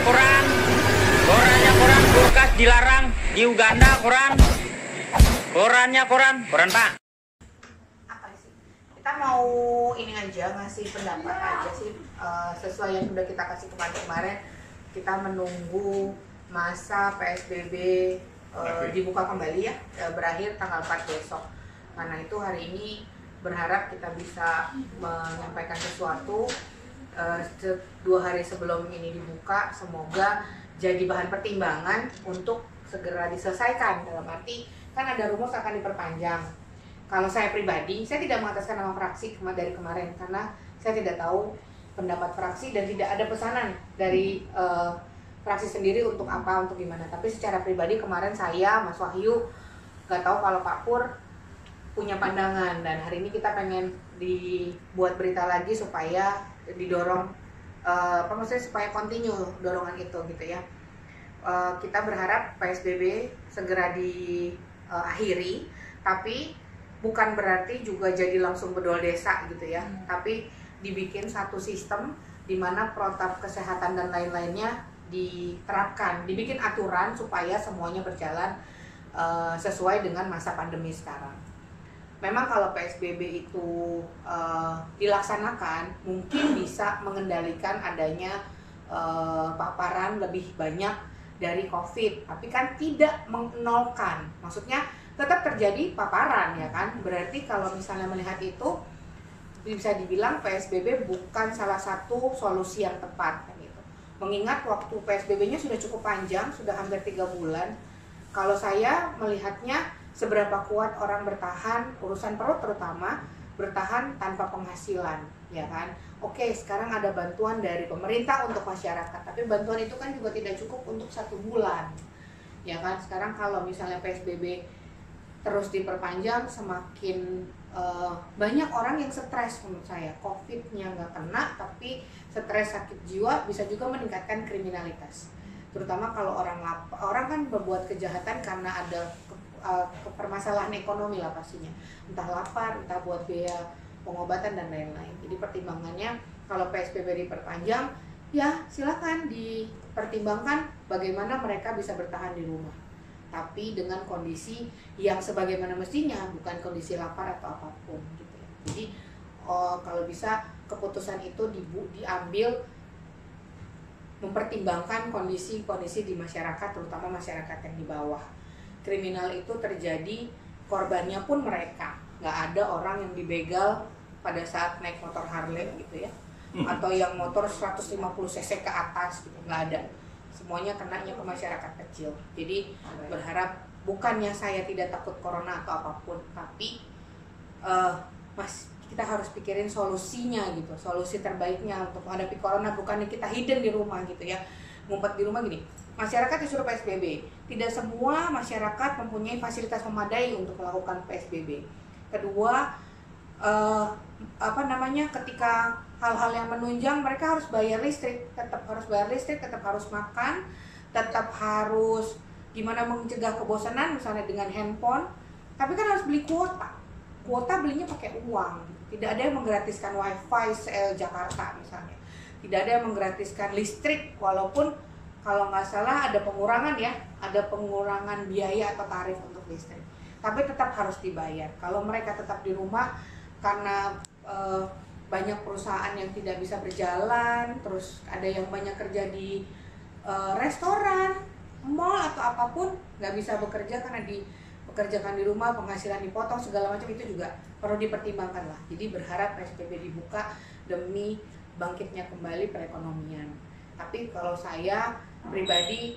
korannya koran, kulkas dilarang di Uganda koran Pak. Apa sih? Kita mau ini aja ngasih pendapat aja sih, sesuai yang sudah kita kasih kemarin. Kita menunggu masa PSBB dibuka kembali ya, berakhir tanggal 4 besok. Karena itu hari ini berharap kita bisa menyampaikan sesuatu 2 hari sebelum ini dibuka, semoga jadi bahan pertimbangan untuk segera diselesaikan. Dalam arti kan ada rumus akan diperpanjang. Kalau saya pribadi, saya tidak mengataskan nama fraksi dari kemarin karena saya tidak tahu pendapat fraksi dan tidak ada pesanan dari fraksi sendiri untuk apa, untuk gimana. Tapi secara pribadi kemarin saya, Mas Wahyu, gak tahu kalau Pak Pur punya pandangan, dan hari ini kita pengen dibuat berita lagi supaya didorong supaya continue dorongan itu gitu ya. Kita berharap PSBB segera diakhiri, tapi bukan berarti juga jadi langsung bedol desa gitu ya. Tapi dibikin satu sistem di mana protap kesehatan dan lain-lainnya diterapkan, dibikin aturan supaya semuanya berjalan sesuai dengan masa pandemi sekarang. Memang kalau PSBB itu dilaksanakan, mungkin bisa mengendalikan adanya paparan lebih banyak dari COVID, tapi kan tidak menolkan. Maksudnya tetap terjadi paparan ya kan. Berarti kalau misalnya melihat itu, bisa dibilang PSBB bukan salah satu solusi yang tepat kan gitu. Mengingat waktu PSBB-nya sudah cukup panjang, sudah hampir 3 bulan. Kalau saya melihatnya, seberapa kuat orang bertahan, urusan perut terutama, bertahan tanpa penghasilan, ya kan? Oke, sekarang ada bantuan dari pemerintah untuk masyarakat, tapi bantuan itu kan juga tidak cukup untuk 1 bulan, ya kan? Sekarang kalau misalnya PSBB terus diperpanjang, semakin banyak orang yang stres menurut saya. COVID-nya nggak kena, tapi stres, sakit jiwa, bisa juga meningkatkan kriminalitas. Terutama kalau orang kan berbuat kejahatan karena ada permasalahan ekonomi lah pastinya, entah lapar, entah buat biaya pengobatan dan lain-lain. Jadi pertimbangannya kalau PSBB diperpanjang, ya silakan dipertimbangkan bagaimana mereka bisa bertahan di rumah, tapi dengan kondisi yang sebagaimana mestinya, bukan kondisi lapar atau apapun gitu ya. Jadi kalau bisa keputusan itu diambil mempertimbangkan kondisi-kondisi di masyarakat, terutama masyarakat yang di bawah. Kriminal itu terjadi, korbannya pun mereka. Nggak ada orang yang dibegal pada saat naik motor Harley gitu ya, atau yang motor 150 cc ke atas gitu, nggak ada. Semuanya kenanya ke masyarakat kecil. Jadi berharap, bukannya saya tidak takut corona atau apapun, tapi kita harus pikirin solusinya gitu, solusi terbaiknya untuk menghadapi corona, bukannya kita hidden di rumah gitu ya, ngumpet di rumah gini. Masyarakat disuruh PSBB, tidak semua masyarakat mempunyai fasilitas memadai untuk melakukan PSBB. Kedua, ketika hal-hal yang menunjang, mereka harus bayar listrik, tetap harus bayar listrik, tetap harus makan, tetap harus gimana mencegah kebosanan, misalnya dengan handphone, tapi kan harus beli kuota belinya pakai uang. Tidak ada yang menggratiskan wifi Jakarta misalnya, tidak ada yang menggratiskan listrik, walaupun kalau nggak salah ada pengurangan ya, ada pengurangan biaya atau tarif untuk listrik, tapi tetap harus dibayar. Kalau mereka tetap di rumah karena banyak perusahaan yang tidak bisa berjalan, terus ada yang banyak kerja di restoran, mall atau apapun, nggak bisa bekerja karena dipekerjakan di rumah, penghasilan dipotong, segala macam, itu juga perlu dipertimbangkan lah. Jadi berharap PSBB dibuka demi bangkitnya kembali perekonomian. Tapi kalau saya pribadi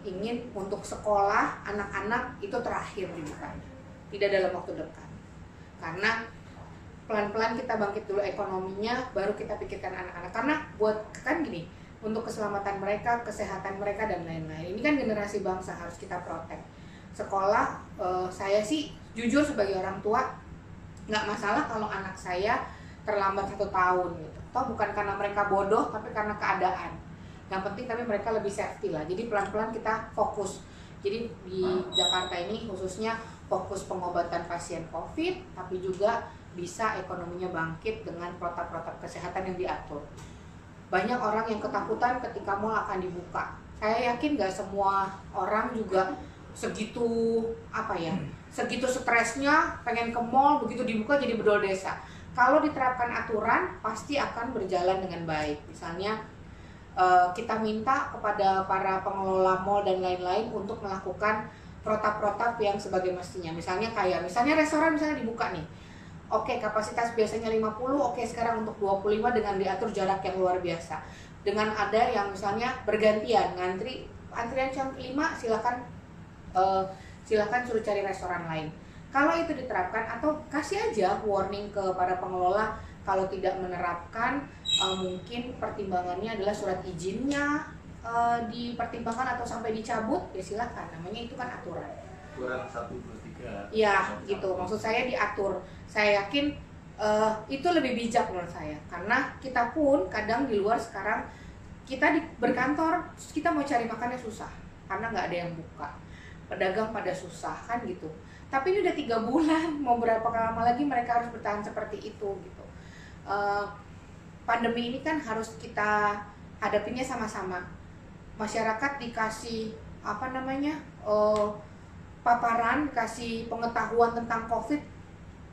ingin untuk sekolah anak-anak itu terakhir dibukanya, tidak dalam waktu dekat, karena pelan-pelan kita bangkit dulu ekonominya, baru kita pikirkan anak-anak. Karena buat kan gini, untuk keselamatan mereka, kesehatan mereka dan lain-lain, ini kan generasi bangsa, harus kita protek. Sekolah, saya sih jujur sebagai orang tua nggak masalah kalau anak saya terlambat 1 tahun gitu. Toh bukan karena mereka bodoh, tapi karena keadaan. Yang penting tapi mereka lebih safety lah. Jadi pelan-pelan kita fokus. Jadi di Jakarta ini khususnya fokus pengobatan pasien COVID, tapi juga bisa ekonominya bangkit dengan protap-protap kesehatan yang diatur. banyak orang yang ketakutan ketika mall akan dibuka. Saya yakin nggak semua orang juga segitu segitu stresnya pengen ke mall, begitu dibuka jadi bedol desa. Kalau diterapkan aturan pasti akan berjalan dengan baik. Misalnya kita minta kepada para pengelola mall dan lain-lain untuk melakukan protap-protap yang sebagai mestinya. Misalnya restoran misalnya dibuka nih. Oke, kapasitas biasanya 50, oke sekarang untuk 25 dengan diatur jarak yang luar biasa. Dengan ada yang misalnya bergantian antrian jam 5 silakan suruh cari restoran lain. Kalau itu diterapkan atau kasih aja warning ke para pengelola kalau tidak menerapkan, mungkin pertimbangannya adalah surat izinnya dipertimbangkan atau sampai dicabut, ya silakan. Namanya itu kan aturan. Aturan 1, 2, 3. Iya, gitu. Maksud saya diatur. Saya yakin itu lebih bijak menurut saya. Karena kita pun kadang di luar sekarang kita berkantor, kita mau cari makannya susah karena nggak ada yang buka. Pedagang pada susah kan gitu. Tapi ini udah 3 bulan, mau berapa lama lagi mereka harus bertahan seperti itu gitu. Pandemi ini kan harus kita hadapinya sama-sama. Masyarakat dikasih paparan, dikasih pengetahuan tentang COVID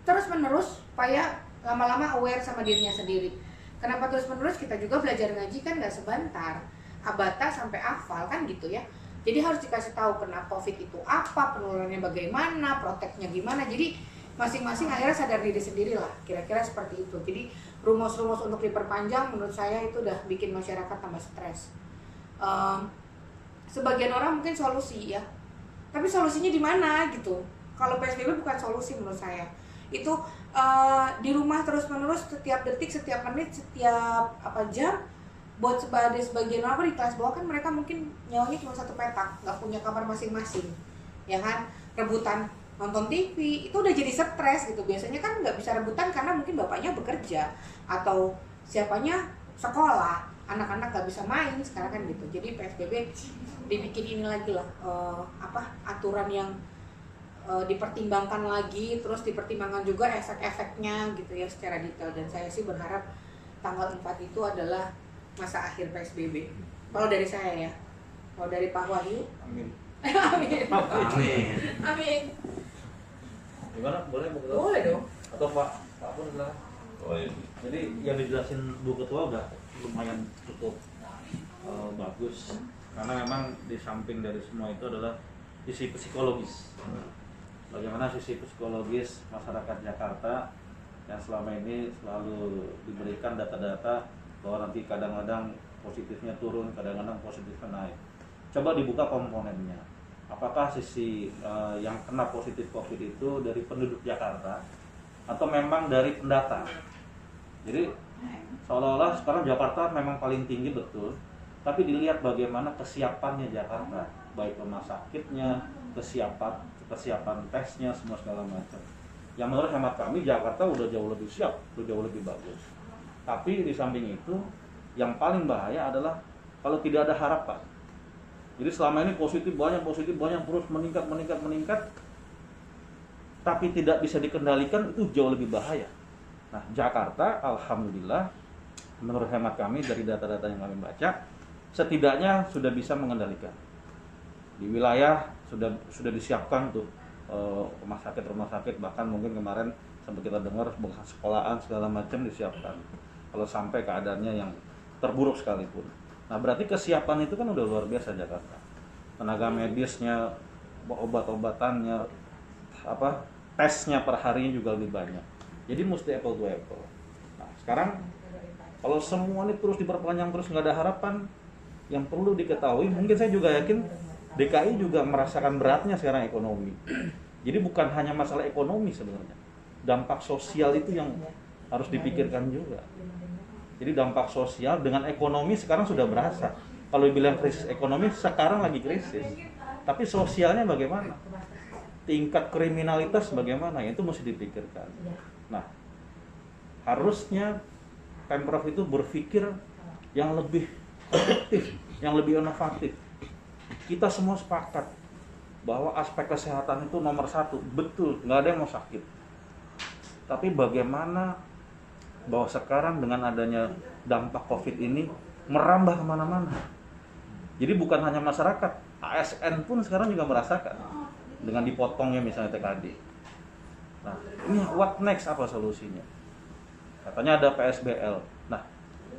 terus-menerus supaya lama-lama aware sama dirinya sendiri. Kenapa terus-menerus? Kita juga belajar ngaji kan nggak sebentar, abata sampai hafal kan gitu ya. Jadi harus dikasih tahu kena COVID itu apa, penularannya bagaimana, proteknya gimana. Jadi masing-masing akhirnya sadar diri sendiri lah, kira-kira seperti itu. Jadi rumus-rumus untuk diperpanjang menurut saya itu udah bikin masyarakat tambah stres. Sebagian orang mungkin solusi ya, tapi solusinya di mana gitu. Kalau PSBB bukan solusi menurut saya. Itu di rumah terus-menerus setiap detik, setiap menit, setiap jam. Buat sebagian orang di kelas bawah kan mereka mungkin nyawanya cuma 1 petak, nggak punya kamar masing-masing, ya kan, rebutan nonton TV itu udah jadi stres gitu. Biasanya kan nggak bisa rebutan karena mungkin bapaknya bekerja atau siapanya sekolah, anak-anak nggak bisa main sekarang kan gitu. Jadi PSBB dibikin ini lagi lah, aturan yang dipertimbangkan lagi, terus dipertimbangkan juga efek-efeknya gitu ya secara detail. Dan saya sih berharap tanggal 4 itu adalah masa akhir PSBB. Kalau dari saya ya. Kalau dari Pak Wahyu, Amin. Amin. Amin. Amin. Gimana? Boleh Bu Ketua? Boleh dong. Atau Pak pun silakan. Oh, iya. Jadi yang dijelasin Bu Ketua udah lumayan cukup bagus. Karena memang di samping dari semua itu adalah sisi psikologis. Bagaimana sisi psikologis masyarakat Jakarta yang selama ini selalu diberikan data-data bahwa nanti kadang-kadang positifnya turun, kadang-kadang positifnya naik. Coba dibuka komponennya. Apakah sisi yang kena positif COVID itu dari penduduk Jakarta atau memang dari pendatang? Jadi seolah-olah sekarang Jakarta memang paling tinggi betul, tapi dilihat bagaimana kesiapannya Jakarta, baik rumah sakitnya, kesiapan tesnya, semua segala macam. Yang menurut hemat kami Jakarta udah jauh lebih siap, udah jauh lebih bagus. Tapi di samping itu yang paling bahaya adalah kalau tidak ada harapan. Jadi selama ini positif banyak terus meningkat, tapi tidak bisa dikendalikan, itu jauh lebih bahaya. Nah, Jakarta alhamdulillah menurut hemat kami dari data-data yang kami baca setidaknya sudah bisa mengendalikan. Di wilayah sudah disiapkan tuh rumah sakit, bahkan mungkin kemarin sampai kita dengar bekas sekolahan segala macam disiapkan. Kalau sampai keadaannya yang terburuk sekalipun. Nah, berarti kesiapan itu kan udah luar biasa Jakarta. Tenaga medisnya, obat-obatannya, tesnya per harinya juga lebih banyak. Jadi mesti apple to apple. Nah, sekarang kalau semua ini terus diperpanjang terus nggak ada harapan, yang perlu diketahui, mungkin saya juga yakin DKI juga merasakan beratnya sekarang ekonomi. Jadi bukan hanya masalah ekonomi sebenarnya. Dampak sosial itu yang harus dipikirkan juga. Jadi dampak sosial dengan ekonomi sekarang sudah berasa. Kalau bilang krisis ekonomi, sekarang lagi krisis. Tapi sosialnya bagaimana? Tingkat kriminalitas bagaimana? Itu mesti dipikirkan. Nah, harusnya Pemprov itu berpikir yang lebih kreatif, yang lebih inovatif. Kita semua sepakat bahwa aspek kesehatan itu nomor 1. Betul, nggak ada yang mau sakit. Tapi bagaimana bahwa sekarang dengan adanya dampak COVID ini merambah kemana-mana. Jadi bukan hanya masyarakat, ASN pun sekarang juga merasakan dengan dipotongnya misalnya TKD. Nah, ini what next, apa solusinya? Katanya ada PSBL. Nah,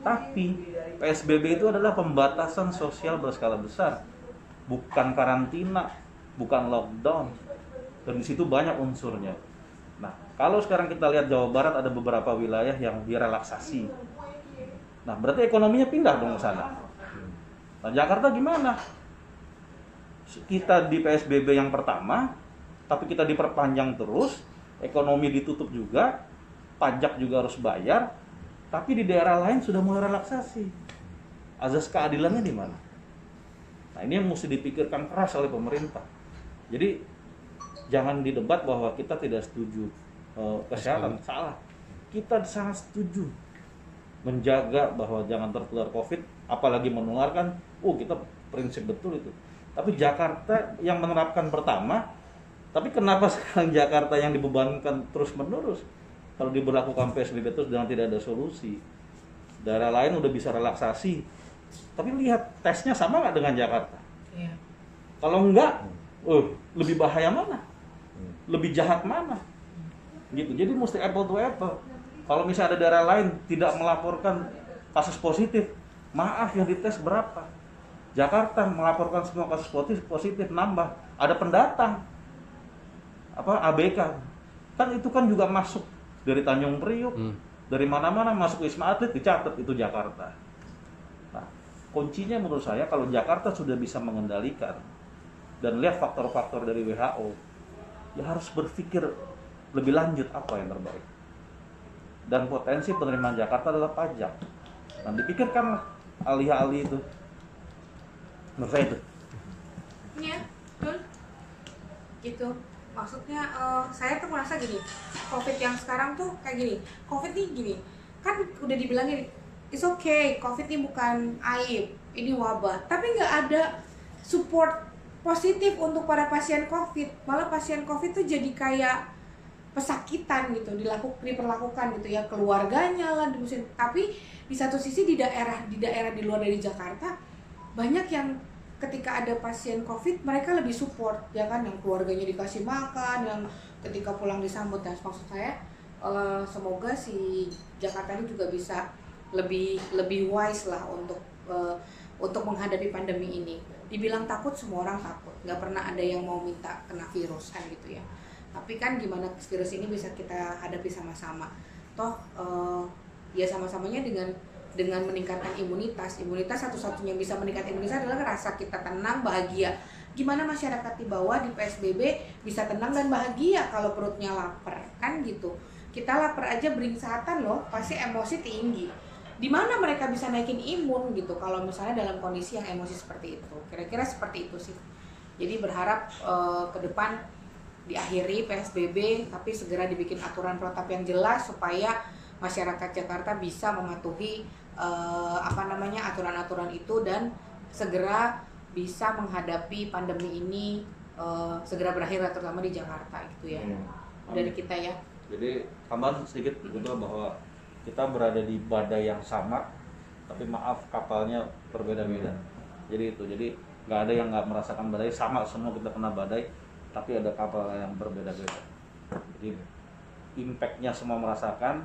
tapi PSBB itu adalah pembatasan sosial berskala besar, bukan karantina, bukan lockdown. Dan di situ banyak unsurnya. Nah, kalau sekarang kita lihat Jawa Barat ada beberapa wilayah yang direlaksasi. Nah, berarti ekonominya pindah dong ke sana. Nah, Jakarta gimana? Kita di PSBB yang pertama, tapi kita diperpanjang terus, ekonomi ditutup juga, pajak juga harus bayar, tapi di daerah lain sudah mulai relaksasi. Azas keadilannya di mana? Nah, ini yang mesti dipikirkan keras oleh pemerintah. Jadi jangan didebat bahwa kita tidak setuju kesehatan, salah. Kita sangat setuju menjaga bahwa jangan tertular COVID, apalagi menularkan. Kita prinsip betul itu. Tapi Jakarta yang menerapkan pertama, tapi kenapa sekarang Jakarta yang dibebankan terus-menerus? Kalau diberlakukan PSBB terus dengan tidak ada solusi. Daerah lain udah bisa relaksasi, tapi lihat tesnya sama nggak dengan Jakarta? Iya. Kalau enggak, lebih bahaya mana? Lebih jahat mana? Gitu. Jadi mesti apple to apple. Kalau misalnya ada daerah lain tidak melaporkan kasus positif, maaf, yang dites berapa? Jakarta melaporkan semua kasus positif nambah. Ada pendatang, ABK. Kan itu kan juga masuk dari Tanjung Priuk, dari mana-mana masuk Wisma Atlet, dicatat itu Jakarta. Nah, kuncinya menurut saya kalau Jakarta sudah bisa mengendalikan dan lihat faktor-faktor dari WHO, ya harus berpikir lebih lanjut apa yang terbaik. Dan potensi penerimaan Jakarta adalah pajak. Nah, dipikirkanlah alih-alih itu. Menurut saya itu. Iya, betul. Gitu. Maksudnya saya tuh merasa gini, COVID yang sekarang tuh kayak gini. COVID nih gini, kan udah dibilangin it's okay, COVID ini bukan aib, ini wabah. Tapi nggak ada support positif untuk para pasien COVID. Malah pasien COVID tuh jadi kayak pesakitan gitu, diperlakukan gitu ya, keluarganya lah, tapi di satu sisi di daerah di luar dari Jakarta banyak yang ketika ada pasien COVID mereka lebih support ya kan, yang keluarganya dikasih makan, yang ketika pulang disambut. Dan maksud saya semoga si Jakarta ini juga bisa lebih wise lah untuk menghadapi pandemi ini. Dibilang takut, semua orang takut, nggak pernah ada yang mau minta kena virus kan gitu ya. Tapi kan gimana virus ini bisa kita hadapi sama-sama. Toh ya sama-samanya dengan meningkatkan imunitas. Imunitas satu-satunya yang bisa meningkatkan imunitas adalah rasa kita tenang, bahagia. Gimana masyarakat di bawah di PSBB bisa tenang dan bahagia kalau perutnya lapar kan gitu. Kita lapar aja beringsatan loh, pasti emosi tinggi. Di mana mereka bisa naikin imun gitu kalau misalnya dalam kondisi yang emosi seperti itu. Kira-kira seperti itu sih. Jadi berharap ke depan diakhiri PSBB tapi segera dibikin aturan protap yang jelas supaya masyarakat Jakarta bisa mematuhi aturan-aturan itu dan segera bisa menghadapi pandemi ini segera berakhir, terutama di Jakarta gitu ya. Dari kita ya. Jadi tambahan sedikit betul bahwa kita berada di badai yang sama, tapi maaf kapalnya berbeda-beda. Jadi nggak ada yang nggak merasakan badai, sama semua kita kena badai, tapi ada kapal yang berbeda-beda. Jadi impactnya semua merasakan,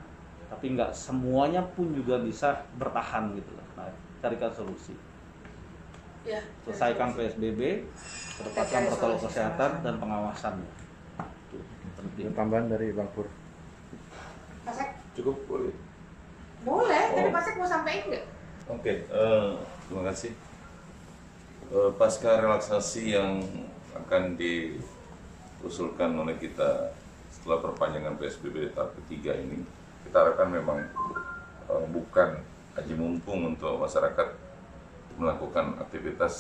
tapi nggak semuanya pun juga bisa bertahan gitu loh. Nah, carikan solusi. Ya, Selesaikan PSBB, perketatkan protokol kesehatan dan pengawasannya. Penting. Tambahan dari Bang Pur. Pasek? Cukup boleh. Boleh, tadi Pasek mau sampein nggak? Oke, terima kasih. Pasca relaksasi yang akan diusulkan oleh kita setelah perpanjangan PSBB tahap ketiga ini, kita harapkan memang bukan aji mumpung untuk masyarakat melakukan aktivitas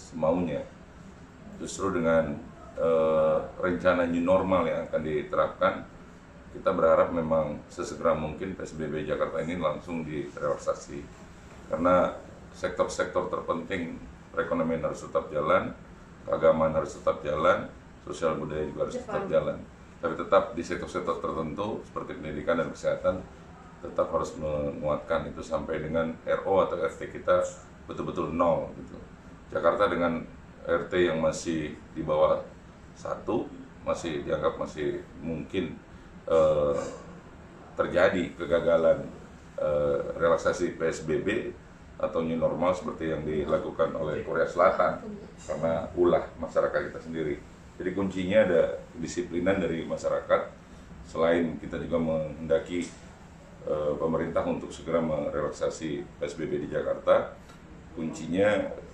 semaunya. Justru dengan rencana new normal yang akan diterapkan, kita berharap memang sesegera mungkin PSBB Jakarta ini langsung direlaksasi. Karena sektor-sektor terpenting perekonomian harus tetap jalan, keagamaan harus tetap jalan, sosial budaya juga harus tetap jalan. Tapi tetap di sektor-sektor tertentu seperti pendidikan dan kesehatan tetap harus menguatkan itu sampai dengan RO atau RT kita betul-betul nol gitu. Jakarta dengan RT yang masih di bawah 1 masih dianggap masih mungkin terjadi kegagalan relaksasi PSBB atau new normal seperti yang dilakukan oleh Korea Selatan karena ulah masyarakat kita sendiri. Jadi kuncinya ada kedisiplinan dari masyarakat. Selain kita juga menghendaki pemerintah untuk segera merelaksasi PSBB di Jakarta, kuncinya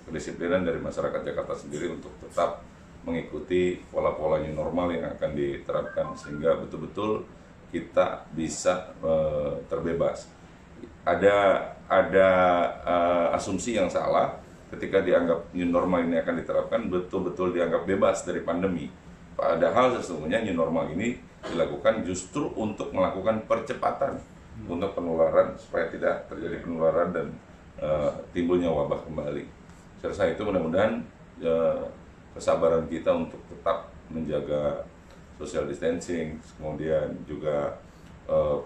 kedisiplinan dari masyarakat Jakarta sendiri untuk tetap mengikuti pola-pola new normal yang akan diterapkan sehingga betul-betul kita bisa terbebas. Ada asumsi yang salah ketika dianggap new normal ini akan diterapkan betul-betul dianggap bebas dari pandemi. Padahal sesungguhnya new normal ini dilakukan justru untuk melakukan percepatan untuk penularan supaya tidak terjadi penularan dan timbulnya wabah kembali. Saya rasa itu mudah-mudahan kesabaran kita untuk tetap menjaga social distancing, kemudian juga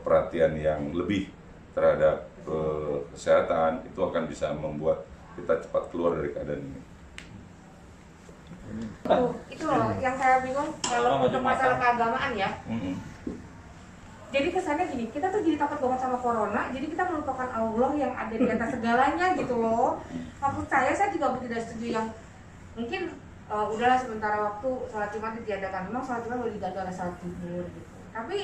perhatian yang lebih terhadap kesehatan itu akan bisa membuat kita cepat keluar dari keadaan ini. Itu loh yang saya bingung kalau untuk masalah keagamaan ya. Jadi kesannya gini, kita tuh jadi takut banget sama corona, jadi kita melupakan Allah yang ada di atas segalanya gitu loh. Maksud saya juga tidak setuju yang mungkin udahlah sementara waktu sholat Jumat ditiadakan. Memang sholat Jumat boleh diganti oleh sholat zuhur gitu. Tapi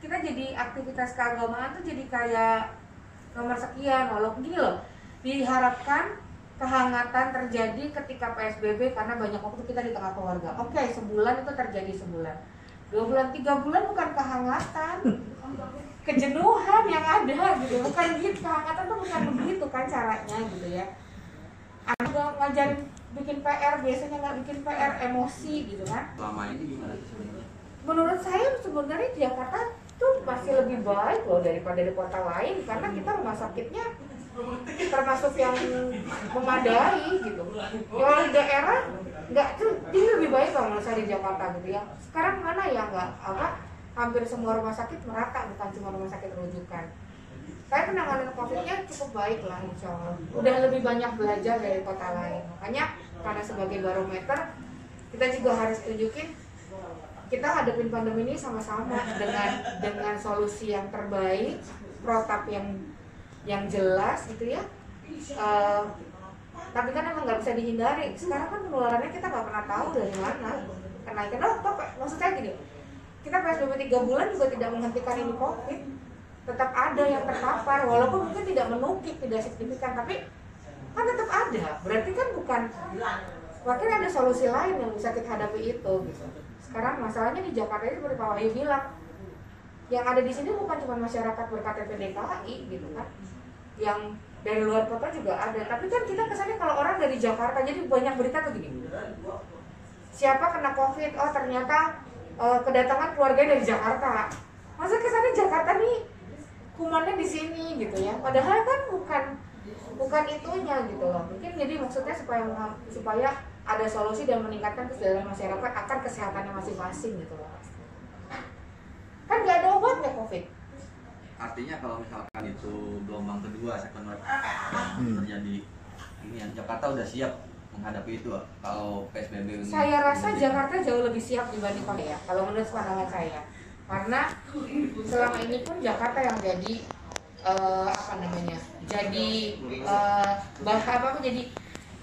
kita jadi aktivitas keagamaan tuh jadi kayak nomor sekian, walaupun gini loh, diharapkan kehangatan terjadi ketika PSBB karena banyak waktu kita di tengah keluarga. Oke, sebulan itu terjadi sebulan. 2 bulan, 3 bulan bukan kehangatan. Kejenuhan yang ada gitu. Bukan gitu, kehangatan tuh bukan begitu kan caranya gitu ya. Anak ngajarin bikin PR, biasanya nggak bikin PR, emosi gitu kan. Selama ini gimana sih? Menurut saya sebenarnya Jakarta tuh masih lebih baik loh daripada di kota lain karena kita rumah sakitnya termasuk yang memadai gitu. Kalau di daerah nggak tuh ini lebih baik lah menurut saya di Jakarta gitu ya. Sekarang mana ya nggak hampir semua rumah sakit merata, bukan cuma rumah sakit rujukan. Saya penanganan COVID-nya cukup baik lah insya Allah. Udah lebih banyak belajar dari kota lain. Makanya karena sebagai barometer kita juga harus tunjukin kita hadapin pandemi ini sama-sama dengan solusi yang terbaik, protap yang jelas gitu ya. Tapi kan emang nggak bisa dihindari. Sekarang kan penularannya kita nggak pernah tahu dari mana. Kenaikan maksud saya gini, kita PSBB 3 bulan juga tidak menghentikan ini COVID. Tetap ada yang terpapar, walaupun mungkin tidak menukik, tidak signifikan, tapi kan tetap ada. Berarti kan mungkin ada solusi lain yang bisa kita hadapi itu gitu. Sekarang masalahnya di Jakarta ini seperti Pak Wahyu bilang, yang ada di sini bukan cuma masyarakat berKTP DKI gitu kan, yang dari luar kota juga ada. Tapi kan kita kesannya kalau orang dari Jakarta, jadi banyak berita tuh gini, siapa kena COVID, oh ternyata kedatangan keluarga dari Jakarta. Masa kesannya Jakarta nih kumannya di sini gitu ya, padahal kan bukan itunya gitu loh. Mungkin jadi maksudnya supaya ada solusi dan meningkatkan kesadaran masyarakat akan kesehatannya masing-masing gitu loh. Kan nggak ada obatnya COVID. Artinya kalau misalkan itu gelombang kedua, second wave terjadi, ini Jakarta udah siap menghadapi itu. Kalau PSBB ini, saya rasa Jakarta jauh lebih siap dibanding Korea kalau menurut pandangan saya. Karena selama ini pun Jakarta yang jadi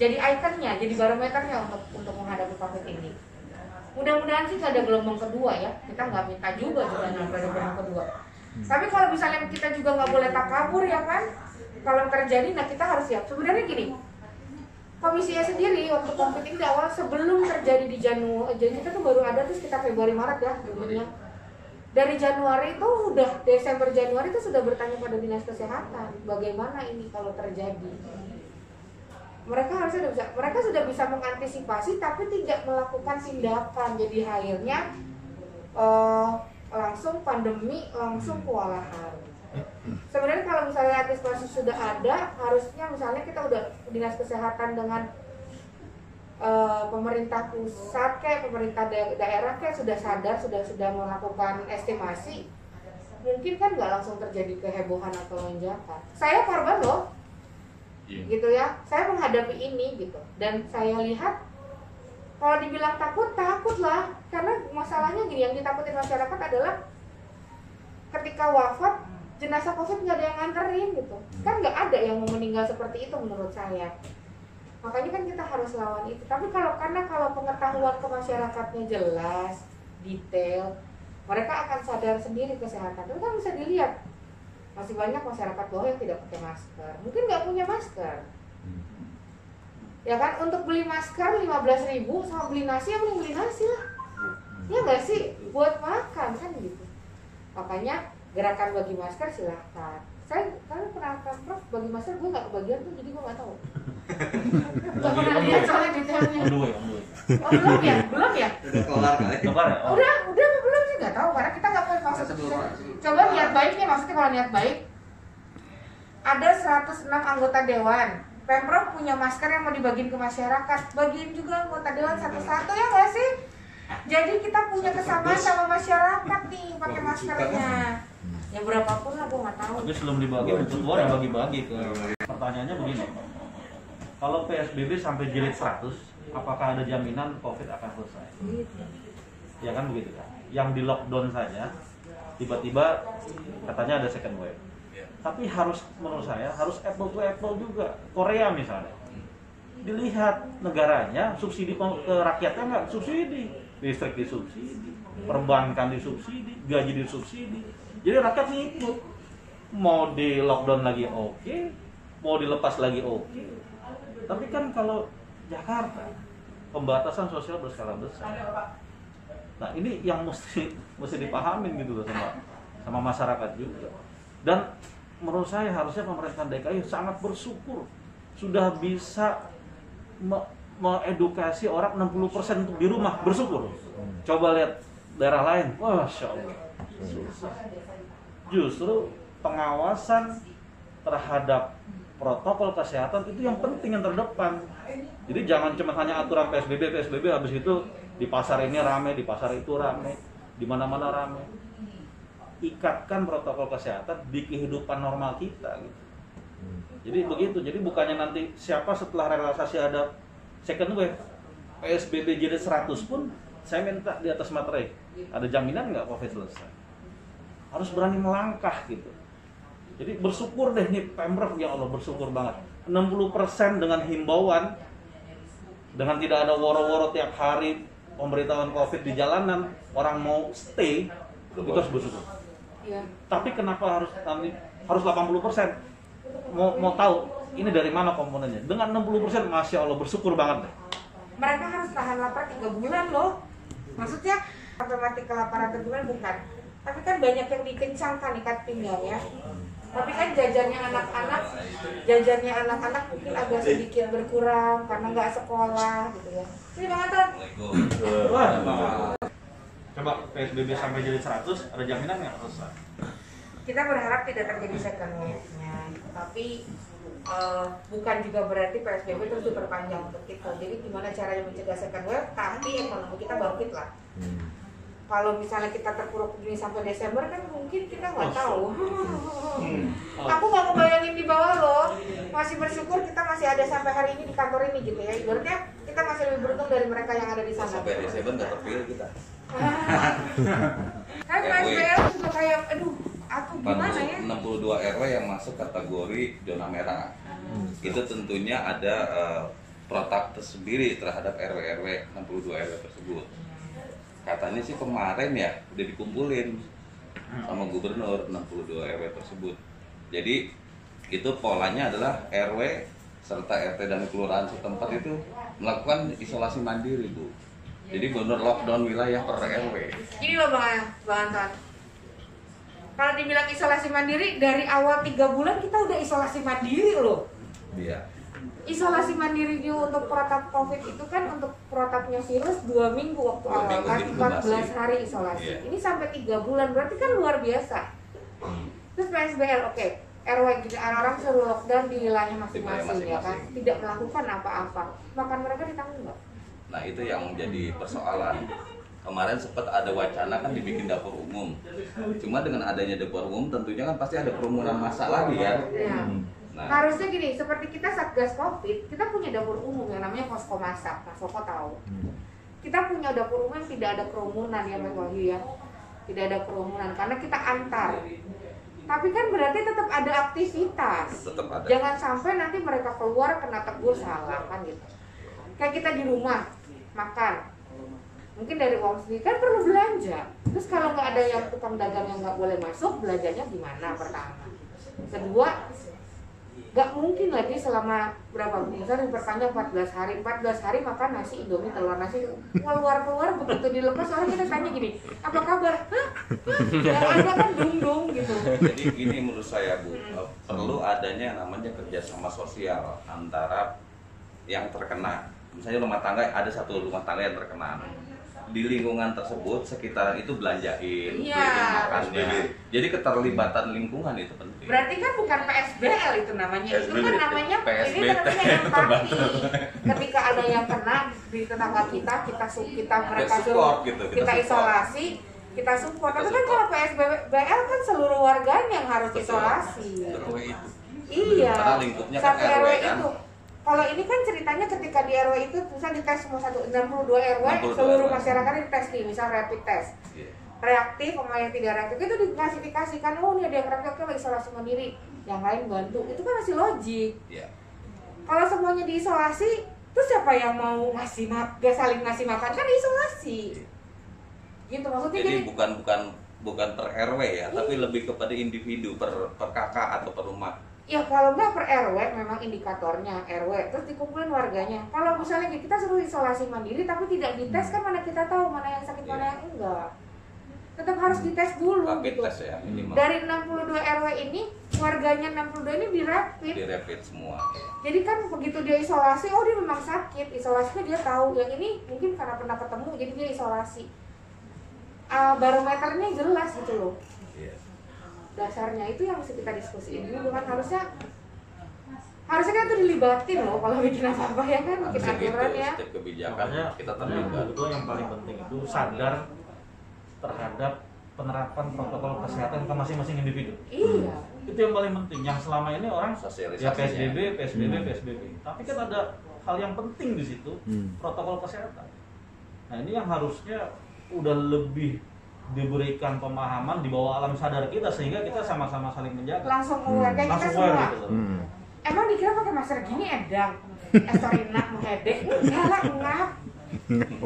jadi ikonnya, jadi barometernya untuk menghadapi COVID ini. Mudah-mudahan sih nggak ada gelombang kedua ya. Kita nggak minta juga ada gelombang kedua. Tapi kalau misalnya kita juga nggak boleh takabur ya kan, kalau terjadi, nah kita harus siap. Sebenarnya gini, komisinya sendiri waktu COVID ini awal sebelum terjadi di Januari, jadi kita tuh baru ada tuh sekitar Februari Maret ya sebenarnya. Dari Januari itu udah Desember Januari itu sudah bertanya pada Dinas Kesehatan bagaimana ini kalau terjadi. Mereka sudah bisa mengantisipasi tapi tidak melakukan tindakan. Jadi akhirnya langsung pandemi, langsung kewalahan. Sebenarnya kalau misalnya antisipasi sudah ada, harusnya misalnya kita udah Dinas Kesehatan dengan pemerintah pusat kayak pemerintah daerah kayak sudah sadar, sudah melakukan estimasi. mungkin kan nggak langsung terjadi kehebohan atau lonjakan. Saya korban loh, gitu ya. Saya menghadapi ini gitu, dan saya lihat kalau dibilang takut lah, karena masalahnya gini, yang ditakutin masyarakat adalah ketika wafat jenazah COVID nggak ada yang nganterin gitu, kan nggak ada yang mau meninggal seperti itu menurut saya. Makanya kan kita harus lawan itu. Tapi kalau pengetahuan ke masyarakatnya jelas, detail, mereka akan sadar sendiri kesehatan. Itu kan bisa dilihat. Masih banyak masyarakat bawah yang tidak pakai masker. Mungkin nggak punya masker. Ya kan, untuk beli masker 15.000 sama beli nasi, ya mending beli nasi lah. Ya nggak sih? Buat makan kan gitu. Makanya gerakan bagi masker silahkan. Saya pernah Prof bagi masker, gue nggak kebagian tuh, jadi gue nggak tahu. Nggak pernah lihat soalnya detailnya. Oh, belum ya? Udah kelar kali. Udah belum sih, nggak tahu karena kita nggak punya maksud. Coba niat baik nih, maksudnya kalau niat baik. Ada 106 anggota dewan. Pemprov punya masker yang mau dibagiin ke masyarakat, bagiin juga anggota dewan satu-satu, ya nggak sih? Jadi kita punya kesamaan sama masyarakat nih pakai maskernya. Ya berapapun lah, gue nggak tahu. Tapi sebelum dibagi, keluar ya bagi-bagi ke. Pertanyaannya begini, kalau PSBB sampai jilid 100, apakah ada jaminan COVID akan selesai? Ya kan begitu kan? Yang di lockdown saja, tiba-tiba katanya ada second wave. Tapi harus, menurut saya, harus apple to apple juga. Korea misalnya, dilihat negaranya, subsidi ke rakyatnya nggak subsidi, listrik disubsidi, perbankan disubsidi, gaji disubsidi. Jadi rakyat ngikut, mau di lockdown lagi oke, mau dilepas lagi oke. Tapi kan kalau Jakarta, pembatasan sosial berskala besar. Nah ini yang mesti dipahamin gitu loh sama masyarakat juga. Dan menurut saya harusnya pemerintah DKI sangat bersyukur sudah bisa mengedukasi orang 60% untuk di rumah, bersyukur. Coba lihat daerah lain, Masya Allah, susah. Justru pengawasan terhadap protokol kesehatan itu yang penting, yang terdepan. Jadi jangan cuma hanya aturan PSBB habis itu di pasar ini rame, di pasar itu rame, di mana-mana rame. Ikatkan protokol kesehatan di kehidupan normal kita gitu. Jadi begitu. Jadi bukannya nanti siapa setelah relaksasi ada second wave, PSBB jilid 100 pun saya minta di atas materai. Ada jaminan nggak COVID selesai? Harus berani melangkah gitu. Jadi bersyukur deh nih Pemprov, ya Allah bersyukur banget. 60% dengan himbauan, dengan tidak ada woro-woro tiap hari pemberitahuan COVID di jalanan, orang mau stay, itu harus bersyukur. Ya. Tapi kenapa harus 80%? Mau tahu ini dari mana komponennya? Dengan 60%, Masya Allah bersyukur banget deh. Mereka harus tahan lapar 3 bulan loh. Maksudnya sampai mati kelaparan 3 bulan bukan. Tapi kan banyak yang dikencangkan ikat pinggangnya. Tapi kan jajannya anak-anak mungkin agak sedikit berkurang karena nggak sekolah gitu ya. Jadi Bang Anton. Coba PSBB sampai jadi 100, ada jaminan nggak selesai? Kita berharap tidak terjadi second wave-nya, tapi bukan juga berarti PSBB terus diperpanjang untuk itu. Jadi gimana caranya mencegah second wave? Tapi ekonomi kita bangkit lah. Kalau misalnya kita terpuruk begini sampai Desember kan mungkin kita nggak tahu. Aku nggak kebayangin di bawah loh. Masih bersyukur kita masih ada sampai hari ini di kantor ini gitu ya. Ibaratnya kita masih lebih beruntung dari mereka yang ada di sana. Sampai Desember nggak terpilih kita. Kan PSBL juga kayak, aduh, aku gimana ya? 62 RW yang masuk kategori zona merah. Itu tentunya ada protap tersendiri terhadap RW-RW 62 RW tersebut. Katanya sih kemarin ya udah dikumpulin sama gubernur 62 RW tersebut. Jadi itu polanya adalah RW serta RT dan kelurahan setempat itu melakukan isolasi mandiri, Bu. Jadi benar lockdown wilayah per RW. Gini loh Bang Anton. Kalau dibilang isolasi mandiri, dari awal 3 bulan kita udah isolasi mandiri loh. Iya. Isolasi mandiri untuk protap COVID itu kan untuk protapnya virus 2 minggu waktu awal kan, 14 hari isolasi. Yeah. Ini sampai 3 bulan, berarti kan luar biasa. Terus PSBL, oke. RW orang suruh lockdown di wilayah masing-masing ya kan, tidak melakukan apa-apa. Makan mereka ditanggung nggak? Nah itu yang menjadi persoalan. Kemarin sempat ada wacana kan dibikin dapur umum. Cuma dengan adanya dapur umum tentunya kan pasti ada kerumunan massa lagi kan. Ya. Nah, Harusnya gini, seperti kita Satgas Covid, kita punya dapur umum yang namanya posko masak. Mas Koko tahu. Kita punya dapur umum yang tidak ada kerumunan ya Mas Wahyu ya. Tidak ada kerumunan karena kita antar. Tapi kan berarti tetap ada aktivitas. tetap ada. Jangan sampai nanti mereka keluar kena tegur salah kan gitu. Kayak kita di rumah makan, mungkin dari uang sendiri kan perlu belanja. Terus kalau nggak ada yang tukang dagang yang nggak boleh masuk, belanjanya gimana? Pertama. Kedua, nggak mungkin lagi selama berapa misalnya diperpanjang 14 hari makan nasi Indomie telur nasi keluar begitu dilepas orang kita tanya gini, apa kabar? Hah? Yang ada kan dung gitu. Jadi gini menurut saya Bu, perlu adanya yang namanya kerjasama sosial antara yang terkena. Misalnya rumah tangga, ada satu rumah tangga yang terkena. Di lingkungan tersebut, sekitaran itu belanjain, Iya. beliin makannya. Jadi keterlibatan lingkungan itu penting. Berarti kan bukan PSBL itu namanya, itu kan namanya ini PSBT. kan namanya empati. Ketika ada yang kena di tetangga kita mereka support suruh gitu, kita kita support. isolasi, kita support. Tapi kan support. kalau PSBL kan seluruh warganya yang harus Betul. isolasi. RW itu. Iya. Karena lingkupnya kan Satu RW RW kan. itu. Kalau ini kan ceritanya ketika di RW itu bisa dites semua 62 RW, 62 seluruh RW. masyarakat dites nih, misal rapid test. Iya. Reaktif sama yang tidak reaktif itu diklasifikasikan, oh ini ada yang reaktif, oke isolasi mandiri, yang lain bantu, itu kan masih logik. Iya. Kalau semuanya diisolasi, terus siapa yang mau gak saling ngasih makan kan isolasi. Gitu maksudnya Jadi jadi bukan per RW ya, tapi lebih kepada individu per kakak atau per rumah. ya kalau nggak per RW memang indikatornya RW, terus dikumpulin warganya. Kalau misalnya kita suruh isolasi mandiri tapi tidak dites kan mana kita tahu mana yang sakit mana yang enggak. Tetap harus dites dulu Rapid gitu. test ya minimal. Dari 62 RW ini, warganya 62 ini dirapid. Di rapid semua. Jadi kan begitu dia isolasi, oh dia memang sakit. Isolasinya dia tahu, yang ini mungkin karena pernah ketemu, jadi dia isolasi. Barometernya jelas gitu loh. Iya. Dasarnya itu yang mesti kita diskusiin dulu kan, harusnya kan itu dilibatin loh kalau bikin apa-apa ya kan, bikin Harusnya gitu, aturan ya. setiap kebijakan Makanya kita makanya terlibat. itu yang paling penting itu sadar terhadap penerapan protokol kesehatan ke masing-masing individu. Iya. Itu yang paling penting. Yang selama ini orang ya Sosialisasinya. PSBB. Tapi kan ada hal yang penting di situ, protokol kesehatan. Nah ini yang harusnya udah lebih diberikan pemahaman di bawah alam sadar kita sehingga kita sama-sama saling menjaga. Langsung aware kayak kita Langsung semua. aware gitu loh. Emang dikira pakai masker gini edang? Estorina menghedek? Enggak lah, ngap.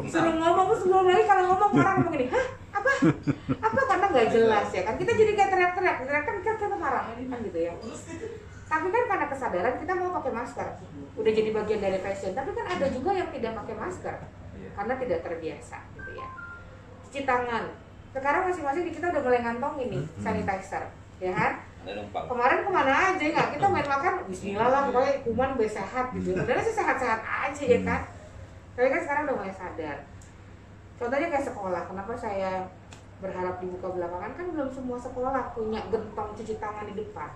Suruh ngomong, terus belum lagi kalau ngomong orang ngomong gini, hah? Apa? Karena nggak jelas ya kan? Kita jadi kayak teriak-teriak kan kita marah kan gitu ya. Tapi kan karena kesadaran kita mau pakai masker, udah jadi bagian dari fashion. Tapi kan ada juga yang tidak pakai masker karena tidak terbiasa gitu ya. Cuci tangan. Sekarang masing-masing di kita udah mulai ngantongin nih sanitizer, ya kan? Ada numpang. Kemarin kemana aja nggak? Kita main makan, bismillah lah, pokoknya kuman biar sehat gitu. Padahal sih sehat-sehat aja ya kan? Tapi kan sekarang udah mulai sadar. Contohnya kayak sekolah, kenapa saya berharap dibuka belakangan? Kan belum semua sekolah punya gentong cuci tangan di depan.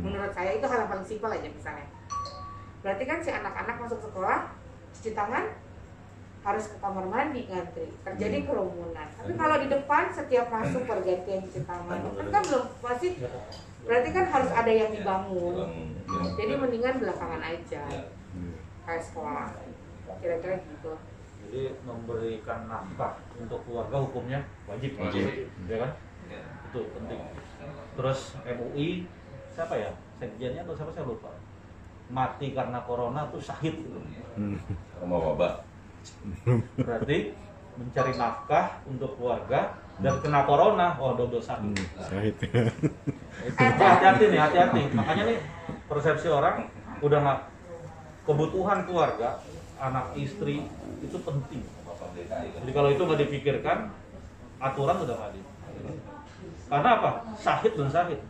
Menurut saya itu hal yang paling simpel aja misalnya. Berarti kan si anak-anak masuk sekolah, cuci tangan, harus ke kamar mandi ngantri, terjadi kerumunan. Tapi kalau di depan setiap masuk pergantian cuci tangan, kan belum pasti. Berarti kan harus ada yang dibangun. Jadi mendingan belakangan aja, kayak sekolah. Kira-kira gitu. Jadi memberikan nafkah untuk keluarga hukumnya wajib, ya kan? Itu penting. Terus MUI siapa ya? Sekjennya atau siapa saya lupa. Mati karena corona tuh syahid. Sama wabah. Berarti mencari nafkah untuk keluarga dan kena corona, oh double sakit. Syahid. Hati-hati nih, hati-hati. Makanya nih persepsi orang udah nggak, kebutuhan keluarga, anak istri itu penting. Jadi kalau itu nggak dipikirkan, aturan udah nggak ada. Karena apa? Syahid dan syahid.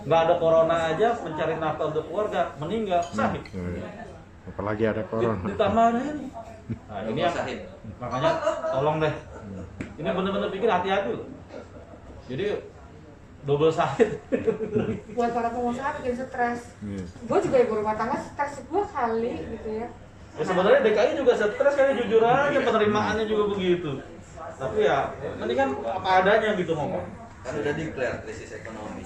Nggak ada corona aja mencari nafkah untuk keluarga, meninggal syahid. Apalagi ada corona. Ditambah ada ini. Nah ini yang makanya tolong deh. Ini bener-bener pikir hati-hati loh. Jadi double syahid. Buat para pengusaha bikin stres. Gue juga ibu rumah tangga stres 2 kali gitu ya. Ya sebenarnya DKI juga stres kan, jujur aja penerimaannya juga begitu. Tapi ya, nanti kan apa adanya gitu ngomong. Kan udah declare krisis ekonomi.